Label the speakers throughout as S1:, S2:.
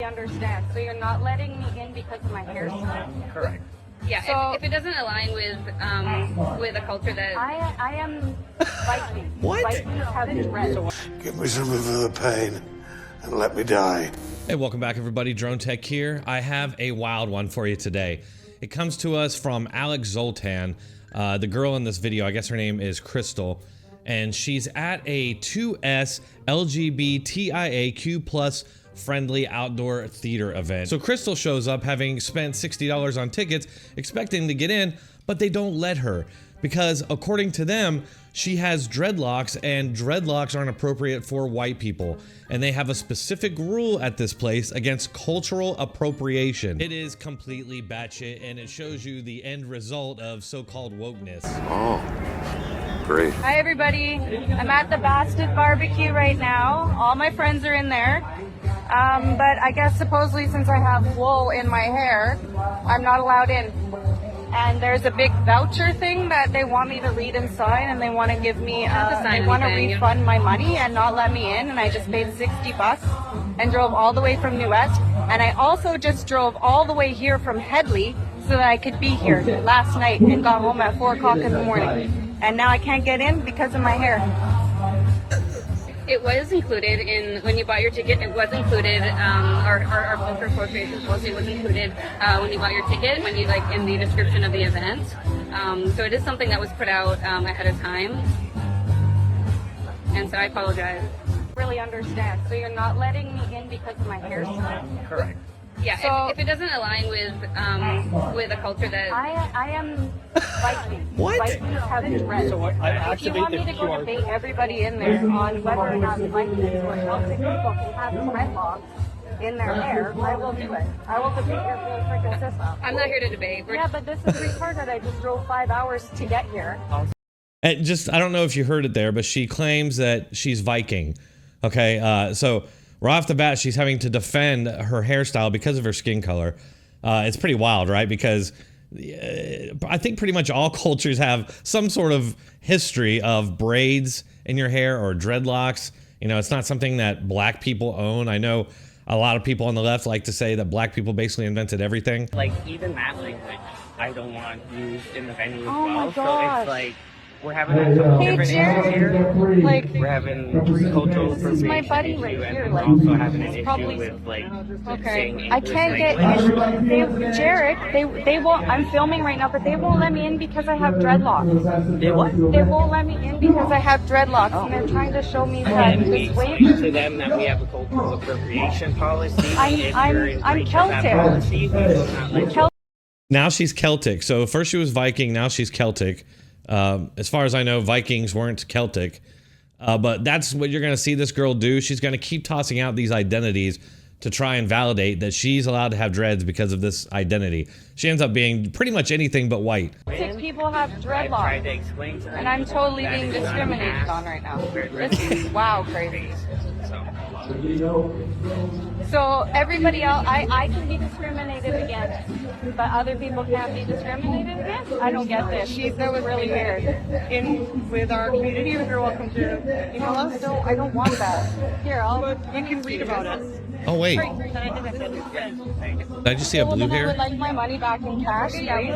S1: understand. So you're not letting me in because of my hairstyle?
S2: Correct.
S3: Yeah,
S1: So-
S3: if it doesn't align with a culture that
S1: I am Viking.
S2: What?
S1: Vikings have dreads.
S4: Give me some of the pain and let me die.
S5: Hey, welcome back everybody, Dronetek here. I have a wild one for you today. It comes to us from Alex Zoltan. The girl in this video, I guess her name is Crystal, and she's at a 2S LGBTIAQ plus friendly outdoor theater event. So Crystal shows up having spent $60 on tickets, expecting to get in, but they don't let her because according to them, she has dreadlocks and dreadlocks aren't appropriate for white people. And they have a specific rule at this place against cultural appropriation. It is completely batshit and it shows you the end result of so-called wokeness.
S4: Oh, great.
S1: Hi everybody, I'm at the Bastard Barbecue right now. All my friends are in there. But I guess supposedly since I have wool in my hair, I'm not allowed in. And there's a big voucher thing that they want me to read and sign, and they want to give me, they want to refund my money and not let me in. And I just paid 60 bucks and drove all the way from New West. And I also just drove all the way here from Headley so that I could be here last night and got home at 4 o'clock in the morning. And now I can't get in because of my hair.
S3: it was included in when you bought your ticket. It was included. Our culture quotation policy was included when you bought your ticket, when you in the description of the event. So it is something that was put out ahead of time, and so I apologize.
S1: Really understand. So you're not letting me in because of my hairstyle?
S2: Correct.
S3: Yeah,
S1: So-
S3: if it doesn't align with a culture that
S1: I am Viking.
S5: What?
S1: Vikings have dreads.
S2: So I
S1: If you
S2: activate
S1: want
S2: the
S1: me to go
S2: QR
S1: debate everybody in there on whether or not Vikings or Celtic people can have dreadlocks in their hair, I will do it. I will debate your whole freaking system.
S3: I'm not here to debate.
S1: Yeah, but this is retarded. I just drove 5 hours to get here.
S5: I don't know if you heard it there, but she claims that she's Viking. Okay, so right off the bat, she's having to defend her hairstyle because of her skin color. It's pretty wild, right? Because I think pretty much all cultures have some sort of history of braids in your hair or dreadlocks. You know, it's not something that black people own. I know a lot of people on the left like to say that black people basically invented everything.
S2: Like, even that language, I don't want used in the venue as
S1: Oh my
S2: well. So
S1: gosh.
S2: it's like, we're having a couple
S1: Hey,
S2: different
S1: Jared.
S2: issues here.
S1: Like,
S2: We're having cultural
S1: this is my
S2: appropriation
S1: buddy
S2: issue,
S1: right
S2: and
S1: here.
S2: then
S1: Like,
S2: we're also having an
S1: it's
S2: issue
S1: probably
S2: with, like,
S1: okay.
S2: saying
S1: I
S2: English
S1: can't get
S2: language.
S1: Jarek, they won't. I'm filming right now, but they won't let me in because I have dreadlocks.
S2: They what?
S1: They won't let me in because I have dreadlocks, and they're trying to show me that
S2: And we
S1: this way.
S2: explained to them that we have a cultural appropriation policy. If you're in
S1: I'm
S2: breach of that
S1: Celtic.
S2: policy, we will not let you.
S5: Now she's Celtic. So first she was Viking, now she's Celtic. As far as I know, Vikings weren't Celtic. But that's what you're going to see this girl do. She's going to keep tossing out these identities to try and validate that she's allowed to have dreads because of this identity. She ends up being pretty much anything but white.
S1: 6 people have
S2: I've tried to
S1: dreadlocks,
S2: explain to them.
S1: and I'm totally
S2: that
S1: being
S2: it's not a
S1: discriminated
S2: mask.
S1: on right now.
S2: We're
S1: This is wow crazy.
S2: So.
S1: So everybody else, I can be discriminated against, but other people can't be discriminated against? I don't get this. That was really weird.
S6: With our community, you're welcome to email us.
S1: I don't want that. Here,
S6: You can read about it.
S5: Oh, wait. Did I just see a
S1: well,
S5: blue
S1: then I would
S5: hair?
S1: like my money back in cash.
S3: Yeah, we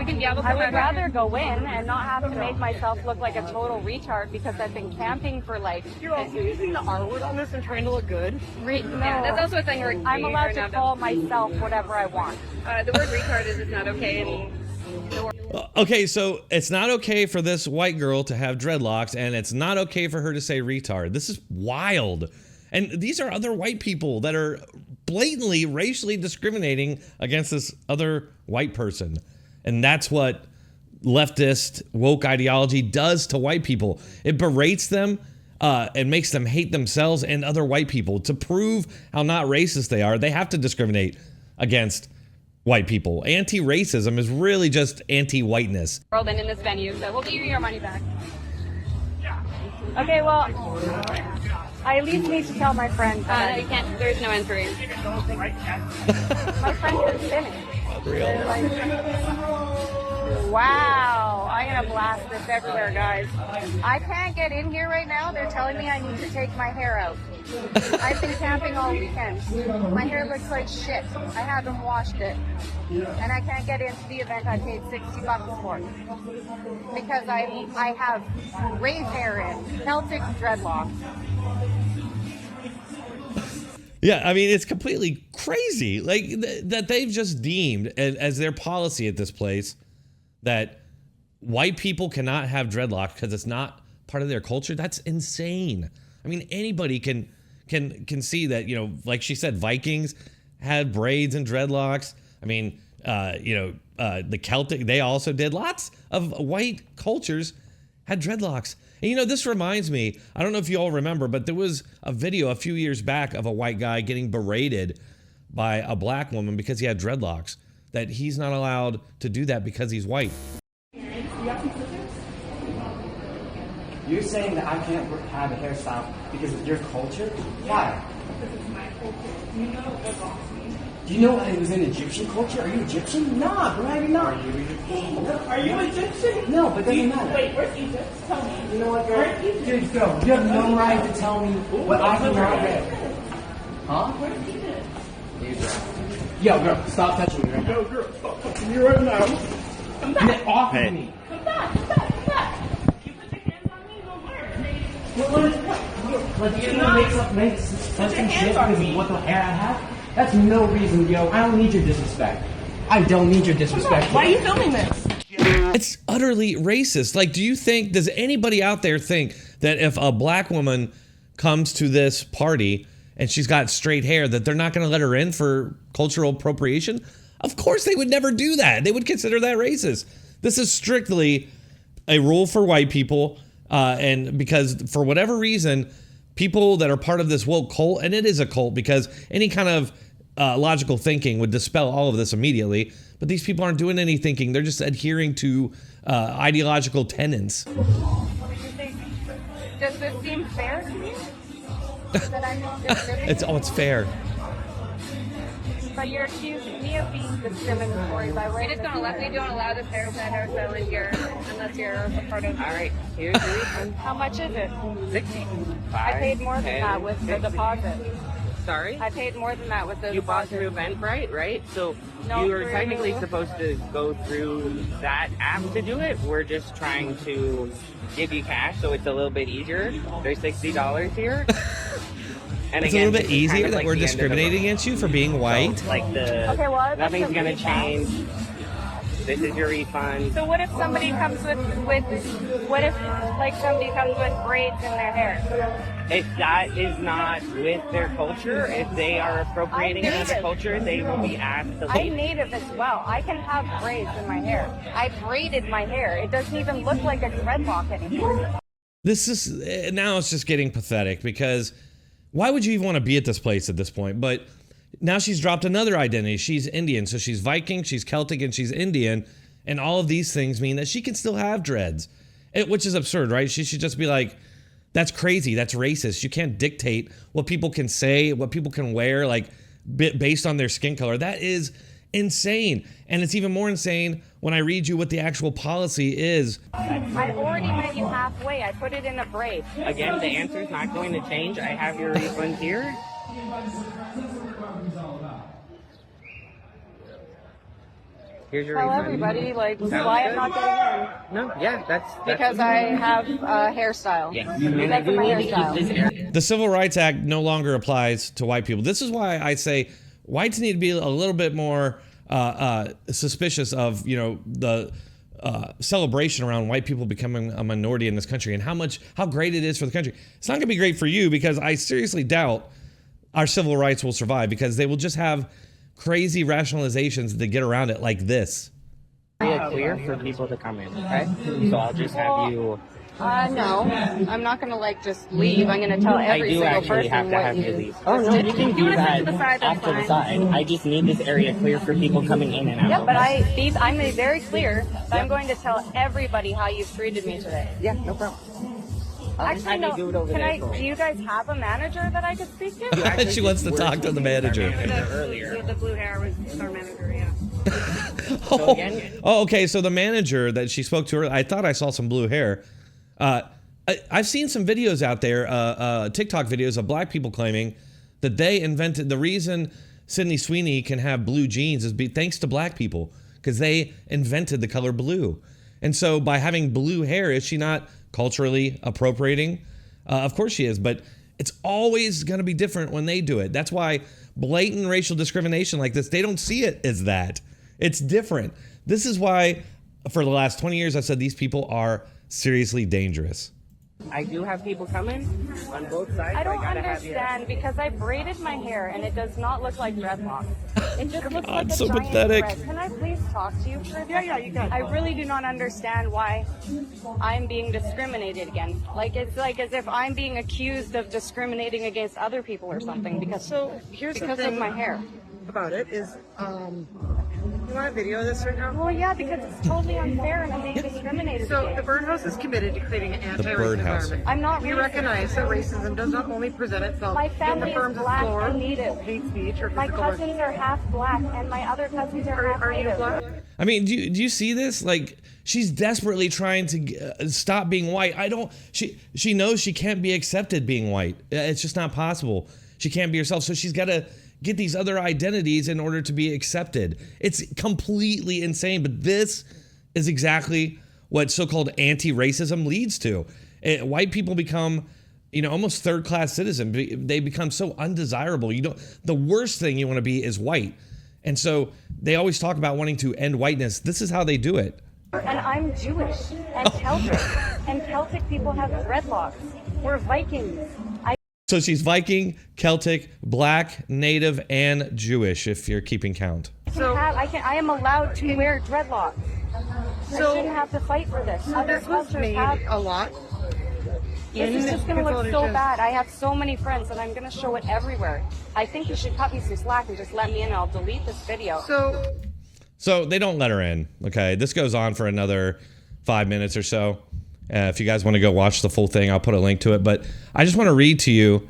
S3: can
S1: I would rather go in and not have to make myself look like a total retard because I've been camping for like.
S6: You're also using the R word on this and trying to look good.
S1: No,
S3: Yeah, that's also a thing where
S1: I'm allowed to call myself whatever I want.
S3: the word retard is not okay in the world.
S5: Okay, so it's not okay for this white girl to have dreadlocks, and it's not okay for her to say retard. This is wild. And these are other white people that are blatantly racially discriminating against this other white person. And that's what leftist woke ideology does to white people. It berates them and makes them hate themselves and other white people. To prove how not racist they are, they have to discriminate against white people. Anti-racism is really just anti-whiteness.
S3: And in this venue, so we'll give you your money back.
S1: Okay, well, I at least need to tell my friends.
S3: No, you can't. There's no entry.
S1: My friends are finished.
S5: Unreal.
S1: Wow, I I'm gonna blast this everywhere, guys. I can't get in here right now. They're telling me I need to take my hair out. I've been camping all weekend. My hair looks like shit. I haven't washed it. And I can't get into the event I paid $60 for. Because I have raised hair in, Celtic dreadlocks.
S5: Yeah, I mean, it's completely crazy. Like, that they've just deemed as their policy at this place that white people cannot have dreadlocks because it's not part of their culture. That's insane. I mean, anybody can see that, you know, like she said, Vikings had braids and dreadlocks. I mean, the Celtic, they also did. Lots of white cultures had dreadlocks. And, you know, this reminds me, I don't know if you all remember, but there was a video a few years back of a white guy getting berated by a black woman because he had dreadlocks, that he's not allowed to do that because he's white.
S7: You're saying that I can't have a hairstyle because of your culture? Why?
S6: This is my culture. You know what boss means.
S7: Do you know it was an Egyptian culture? Are you Egyptian? Nah, bro, I'm not.
S6: Are you Egyptian?
S7: No, but doesn't matter.
S6: Wait, where's Egypt? Tell me.
S7: You know what, girl?
S6: Where's Egypt?
S7: Dude, girl, you have no right to tell me what I can not get. Huh?
S6: Where's Egypt?
S7: Yo, girl, stop touching me right now.
S6: Yo, girl, stop touching me right now. Come back.
S7: Get off of me.
S6: Come back. Come back. Come back. You put your hands on me, don't worry.
S7: Like, you know, makes some shit because of what the hair I have? That's no reason, yo. I don't need your disrespect. I don't need your disrespect.
S6: Why are you filming this?
S5: It's utterly racist. Like, does anybody out there think that if a black woman comes to this party and she's got straight hair, that they're not going to let her in for cultural appropriation? Of course they would never do that. They would consider that racist. This is strictly a rule for white people, and because for whatever reason, people that are part of this woke cult, and it is a cult because any kind of logical thinking would dispel all of this immediately, but these people aren't doing any thinking. They're just adhering to ideological tenets.
S1: What do you think? Does this seem fair to you? That I'm discriminating?
S5: It's fair.
S1: But you're accusing me of being discriminatory by
S3: We
S1: right
S3: just don't allow, we don't allow this hairstyle in here unless you're a part of.
S2: All right, here's the refund.
S1: How much is it?
S2: 60.
S1: I paid more than that with the deposit.
S2: Sorry?
S1: I paid more than that with the
S2: You bought
S1: deposit.
S2: through Eventbrite, right? So
S1: No,
S2: you were
S1: through-
S2: technically supposed to go through that app to do it. We're just trying to give you cash, so it's a little bit easier. There's $60 here. And
S5: It's
S2: again,
S5: a little bit
S2: this is kind
S5: easier
S2: of
S5: that
S2: like
S5: we're
S2: the end of the
S5: discriminating
S2: road.
S5: against you for being white.
S2: So, like
S1: Okay, well, that's
S2: nothing's
S1: a
S2: gonna
S1: refund.
S2: change. This is your refund.
S1: So what if somebody comes with what if like somebody comes with braids in their hair?
S2: If that is not with their culture, if they are appropriating
S1: I'm
S2: another
S1: native.
S2: culture, they will be asked to
S1: I'm
S2: leave.
S1: native as well. I can have braids in my hair. I braided my hair. It doesn't even look like a dreadlock anymore.
S5: This is, now it's just getting pathetic because why would you even want to be at this place at this point? But now she's dropped another identity. She's Indian. So she's Viking, she's Celtic, and she's Indian. And all of these things mean that she can still have dreads, which is absurd, right? She should just be like, that's crazy. That's racist. You can't dictate what people can say, what people can wear, like based on their skin color. That is insane. And it's even more insane when I read you what the actual policy is.
S1: I already met you halfway. I put it in a braid.
S2: Again, the answer is not going to change. I have your refund here. Here's your
S1: Tell
S2: refund.
S1: everybody like
S2: Sounds
S1: why I'm
S2: good.
S1: not getting in.
S2: No, yeah, that's
S1: Because I have a hairstyle.
S2: Yes, and I
S1: Because
S2: do
S1: of my
S2: need to keep this
S1: hairstyle.
S2: area.
S5: The Civil Rights Act no longer applies to white people. This is why I say whites need to be a little bit more suspicious of, you know, the celebration around white people becoming a minority in this country and how great it is for the country. It's not going to be great for you because I seriously doubt our civil rights will survive because they will just have crazy rationalizations to get around it like this.
S2: Area clear for people to come in, okay? So I'll just have you.
S1: No, I'm not gonna like just leave. I'm gonna tell
S2: I
S1: every
S2: do
S1: single
S2: actually
S1: person
S2: have to
S1: what
S2: have
S1: you
S2: you leave. Oh no, you can do that off to the side. I just need this area clear for people coming in and out.
S1: Yeah, but I made very clear that I'm going to tell everybody how you've treated me today.
S2: Yeah, no problem.
S1: Actually, no.
S2: do it over
S1: Can
S2: there
S1: I?
S2: for me.
S1: Do you guys have a manager that I could speak to?
S5: She wants to talk to the manager.
S2: Earlier.
S3: The blue hair was our manager, yeah.
S2: So again,
S5: Oh, okay. So the manager that she spoke to, I thought I saw some blue hair. I've seen some videos out there, TikTok videos of black people claiming that they invented the reason Sydney Sweeney can have blue jeans is thanks to black people, because they invented the color blue. And so by having blue hair, is she not culturally appropriating? Of course she is, but it's always going to be different when they do it. That's why blatant racial discrimination like this, they don't see it as that. It's different. This is why for the last 20 years I've said these people are seriously dangerous.
S2: I do have people coming on both sides.
S1: I don't
S2: gotta have
S1: understand because I braided my hair and it does not look like dreadlocks. It just looks
S5: God,
S1: like a
S5: so
S1: giant
S5: pathetic.
S1: thread. Can I please talk to you for a second? Yeah, you can. I really do not understand why I'm being discriminated against. Like it's like as if I'm being accused of discriminating against other people or something because
S8: Here's the
S1: because of
S8: thing
S1: my hair.
S8: about it is, you want to video this right now?
S1: Well, yeah, because it's totally unfair and I'm being discriminated
S8: So
S1: against.
S8: the Birdhouse is committed to creating an anti-racist
S5: Birdhouse.
S8: environment.
S1: I'm not
S8: We
S1: racist.
S8: recognize that racism does not only present itself
S1: My
S8: in the
S1: family is
S8: forms of
S1: black
S8: slur,
S1: and native.
S8: hate speech, or
S1: My
S8: physical
S1: cousins are half black and my other cousins are half
S8: Are you
S1: native.
S8: black?
S5: I mean, do you see this? Like, she's desperately trying to stop being white. She knows she can't be accepted being white. It's just not possible. She can't be herself. So she's got to get these other identities in order to be accepted. It's completely insane. But this is exactly what so-called anti-racism leads to. White people become, almost third-class citizens. They become so undesirable. The worst thing you want to be is white. And so they always talk about wanting to end whiteness. This is how they do it.
S1: And I'm Jewish and Celtic. And Celtic people have dreadlocks. We're Vikings.
S5: So she's Viking, Celtic, Black, Native, and Jewish, if you're keeping count.
S1: I am allowed to wear dreadlocks.
S8: So-
S1: I shouldn't have to fight for this. Other
S8: This was
S1: cultures
S8: made
S1: have.
S8: a lot.
S1: This is just going to look so
S8: Consolidation.
S1: bad. I have so many friends and I'm going to show it everywhere. I think you should cut me some slack and just let me in and I'll delete this video.
S5: So they don't let her in, okay? This goes on for another 5 minutes or so. If you guys want to go watch the full thing, I'll put a link to it. But I just want to read to you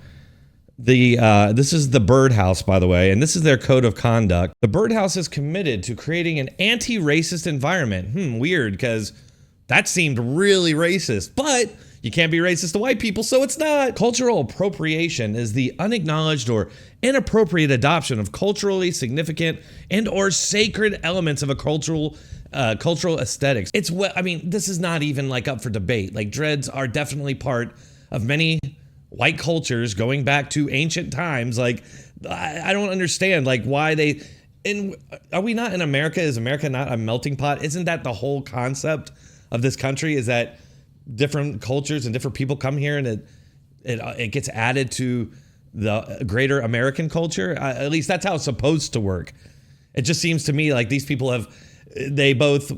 S5: this is the Birdhouse, by the way, and this is their code of conduct. The Birdhouse is committed to creating an anti-racist environment. Weird, because that seemed really racist. But you can't be racist to white people, so it's not. Cultural appropriation is the unacknowledged or inappropriate adoption of culturally significant and or sacred elements of a cultural aesthetics. This is not even up for debate. Dreads are definitely part of many white cultures going back to ancient times. I don't understand why they. And are we not in America? Is America not a melting pot? Isn't that the whole concept of this country? Is that different cultures and different people come here and it gets added to the greater American culture? At least that's how it's supposed to work. It just seems to me like these people they both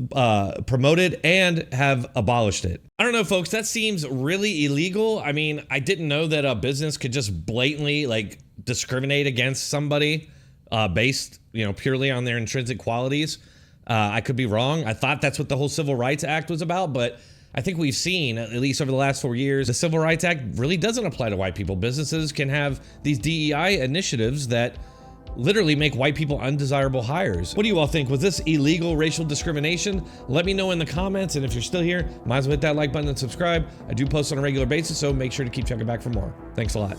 S5: promoted and have abolished it. I don't know, folks. That seems really illegal. I mean, I didn't know that a business could just blatantly discriminate against somebody based, purely on their intrinsic qualities. I could be wrong. I thought that's what the whole Civil Rights Act was about, but I think we've seen, at least over the last 4 years, the Civil Rights Act really doesn't apply to white people. Businesses can have these DEI initiatives that literally make white people undesirable hires. What do you all think? Was this illegal racial discrimination? Let me know in the comments, and if you're still here, might as well hit that like button and subscribe. I do post on a regular basis, so make sure to keep checking back for more. Thanks a lot.